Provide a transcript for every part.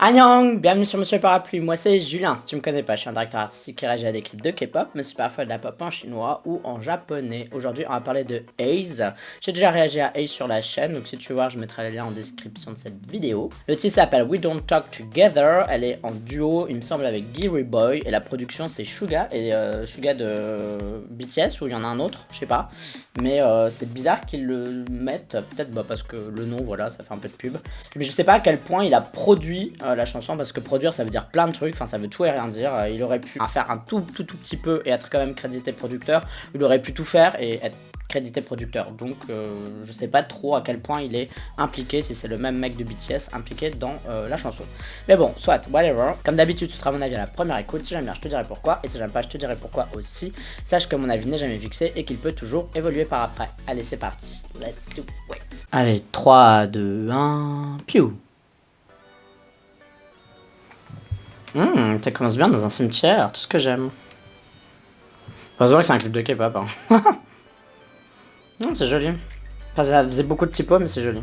Annyeong, bienvenue sur Monsieur Parapluie, moi c'est Julien, si tu me connais pas, je suis un directeur artistique qui réagit à des clips de K-pop, mais c'est parfois de la pop en chinois ou en japonais. Aujourd'hui on va parler de Ace, j'ai déjà réagi à Ace sur la chaîne, donc si tu veux voir je mettrai le lien en description de cette vidéo. Le titre s'appelle We Don't Talk Together, elle est en duo il me semble avec Giri Boy, et la production c'est Suga, et Suga de BTS ou il y en a un autre, je sais pas, mais c'est bizarre qu'ils le mettent, peut-être parce que le nom voilà ça fait un peu de pub, mais je sais pas à quel point il a produit la chanson, parce que produire ça veut dire plein de trucs, enfin ça veut tout et rien dire. Il aurait pu faire un tout petit peu et être quand même crédité producteur, il aurait pu tout faire et être crédité producteur, donc je sais pas trop à quel point il est impliqué, si c'est le même mec de BTS impliqué dans la chanson. Mais bon, soit, whatever. Comme d'habitude, ce sera mon avis à la première écoute. Si j'aime bien, je te dirai pourquoi, et si j'aime pas, je te dirai pourquoi aussi. Sache que mon avis n'est jamais fixé et qu'il peut toujours évoluer par après. Allez, c'est parti, let's do it. Allez, 3, 2, 1, piou. Ça commence bien dans un cimetière, tout ce que j'aime. Heureusement que c'est un clip de K-pop. Hein. Non, c'est joli. Enfin, ça faisait beaucoup de typos, mais c'est joli.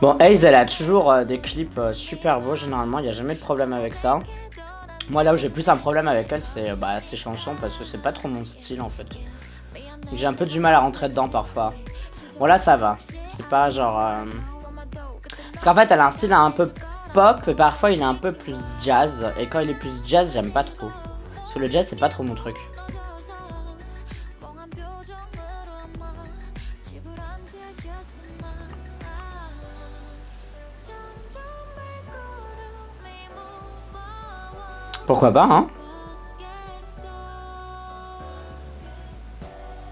Bon, Ace, elle a toujours des clips super beaux, généralement, il n'y a jamais de problème avec ça. Moi, là où j'ai plus un problème avec elle, c'est ses chansons, parce que c'est pas trop mon style, en fait. J'ai un peu du mal à rentrer dedans, parfois. Bon, là, ça va. C'est pas genre... Parce qu'en fait, elle a un style un peu pop, et parfois, il est un peu plus jazz. Et quand il est plus jazz, j'aime pas trop. Parce que le jazz, c'est pas trop mon truc. Pourquoi pas, hein?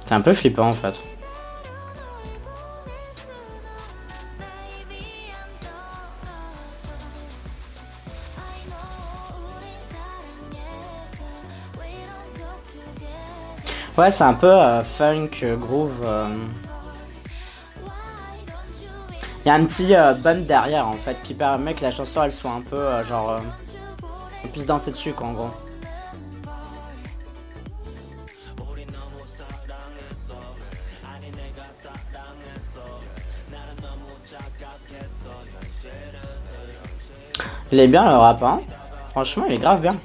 C'est un peu flippant, en fait. Ouais, c'est un peu funk, groove. Il y a un petit bump derrière, en fait, qui permet que la chanson, elle soit un peu, on puisse danser dessus, quoi, en gros. Il est bien, le rap, hein. Franchement, il est grave bien.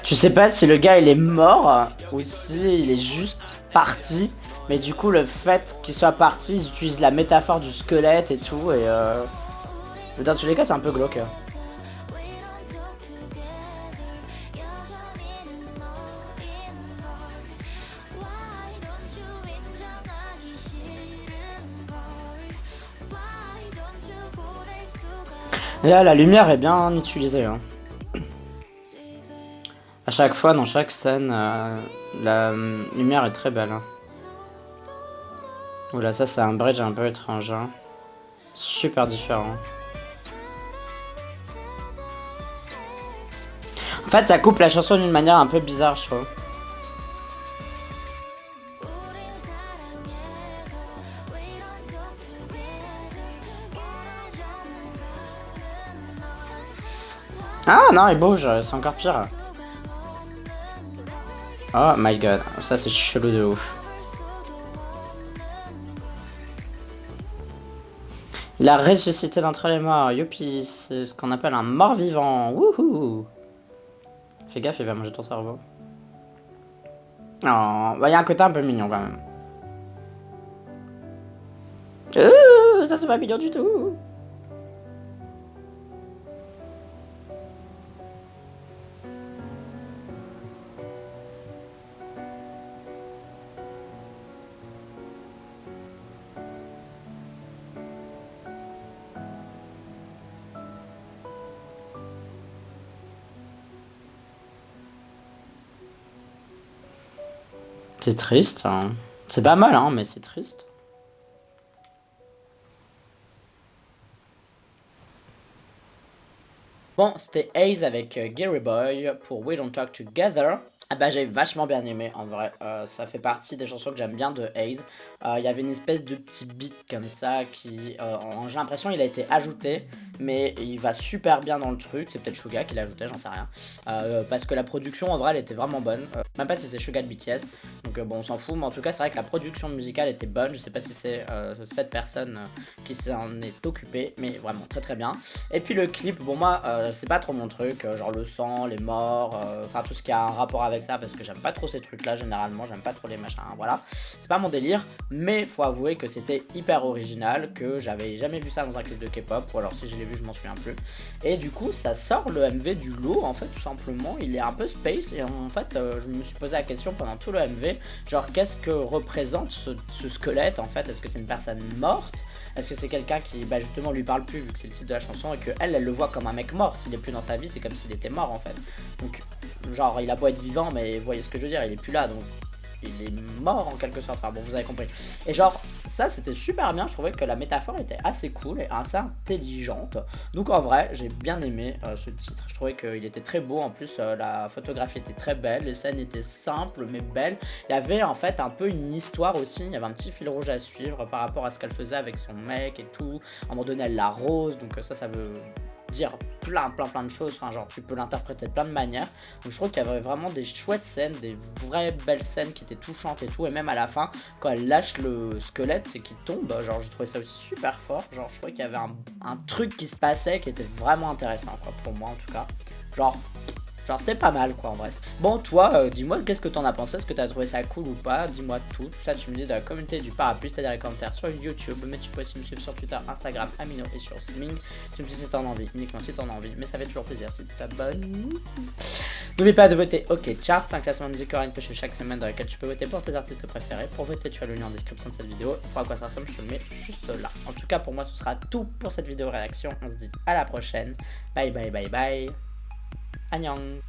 Tu sais pas si le gars il est mort ou si il est juste parti, mais du coup le fait qu'il soit parti, ils utilisent la métaphore du squelette et tout, et dans tous les cas c'est un peu glauque. Et là la lumière est bien utilisée, hein. À chaque fois, dans chaque scène, la lumière est très belle. Hein. Oula, ça c'est un bridge un peu étrange. Hein. Super différent. En fait, ça coupe la chanson d'une manière un peu bizarre, je trouve. Ah non, il bouge, c'est encore pire. Oh my god, ça c'est chelou de ouf. Il a ressuscité d'entre les morts, youpi, c'est ce qu'on appelle un mort-vivant, wouhou. Fais gaffe, il va manger ton cerveau. Oh, bah y a un côté un peu mignon quand même. Ça c'est pas mignon du tout. C'est triste, hein. C'est pas mal, hein, mais c'est triste. Bon, c'était Haze avec Gary Boy pour We Don't Talk Together. Ah bah j'ai vachement bien aimé en vrai, ça fait partie des chansons que j'aime bien de Haze. Il y avait une espèce de petit beat comme ça qui, j'ai l'impression il a été ajouté, mais il va super bien dans le truc. C'est peut-être Suga qui l'a ajouté, j'en sais rien. Parce que la production en vrai elle était vraiment bonne, même pas si c'est Suga de BTS, donc bon on s'en fout, mais en tout cas c'est vrai que la production musicale était bonne. Je sais pas si c'est cette personne qui s'en est occupée, mais vraiment très très bien. Et puis le clip, bon moi c'est pas trop mon truc, genre le sang, les morts, enfin tout ce qui a un rapport avec ça, parce que j'aime pas trop ces trucs là généralement, j'aime pas trop les machins, hein, voilà, c'est pas mon délire, mais faut avouer que c'était hyper original, que j'avais jamais vu ça dans un clip de K-pop, ou alors si je l'ai vu je m'en souviens plus, et du coup ça sort le MV du lot en fait, tout simplement. Il est un peu space, et en fait je me suis posé la question pendant tout le MV, genre qu'est-ce que représente ce squelette en fait, est-ce que c'est une personne morte? Est-ce que c'est quelqu'un qui bah justement lui parle plus vu que c'est le titre de la chanson, et que elle le voit comme un mec mort? S'il est plus dans sa vie, c'est comme s'il était mort en fait. Donc genre il a beau être vivant, mais vous voyez ce que je veux dire, il est plus là, donc il est mort en quelque sorte. Enfin bon, vous avez compris. Et genre ça c'était super bien, je trouvais que la métaphore était assez cool et assez intelligente. Donc en vrai j'ai bien aimé ce titre, je trouvais qu'il était très beau. En plus la photographie était très belle, les scènes étaient simples mais belles. Il y avait en fait un peu une histoire aussi, il y avait un petit fil rouge à suivre par rapport à ce qu'elle faisait avec son mec et tout. À un moment donné elle l'arrose, donc ça veut dire plein de choses, enfin genre tu peux l'interpréter de plein de manières. Donc je trouve qu'il y avait vraiment des chouettes scènes, des vraies belles scènes qui étaient touchantes et tout, et même à la fin quand elle lâche le squelette et qu'il tombe, genre j'ai trouvé ça aussi super fort. Genre je trouvais qu'il y avait un truc qui se passait qui était vraiment intéressant quoi, pour moi en tout cas. Genre c'était pas mal quoi en vrai. Bon toi dis-moi qu'est-ce que t'en as pensé, est-ce que t'as trouvé ça cool ou pas, dis-moi tout ça tu me dis dans la communauté du parapluie, c'est-à-dire les commentaires sur YouTube, mais tu peux aussi me suivre sur Twitter, Instagram, Amino et sur Sming. Tu me suis si t'en as envie, uniquement si t'en as envie, mais ça fait toujours plaisir si tu t'abonnes. N'oublie pas de voter OK Charts, un classement musical que je fais chaque semaine dans lequel tu peux voter pour tes artistes préférés. Pour voter tu as le lien en description de cette vidéo, pour à quoi ça ressemble je te le mets juste là. En tout cas pour moi ce sera tout pour cette vidéo réaction, on se dit à la prochaine, bye bye bye bye, annyeong.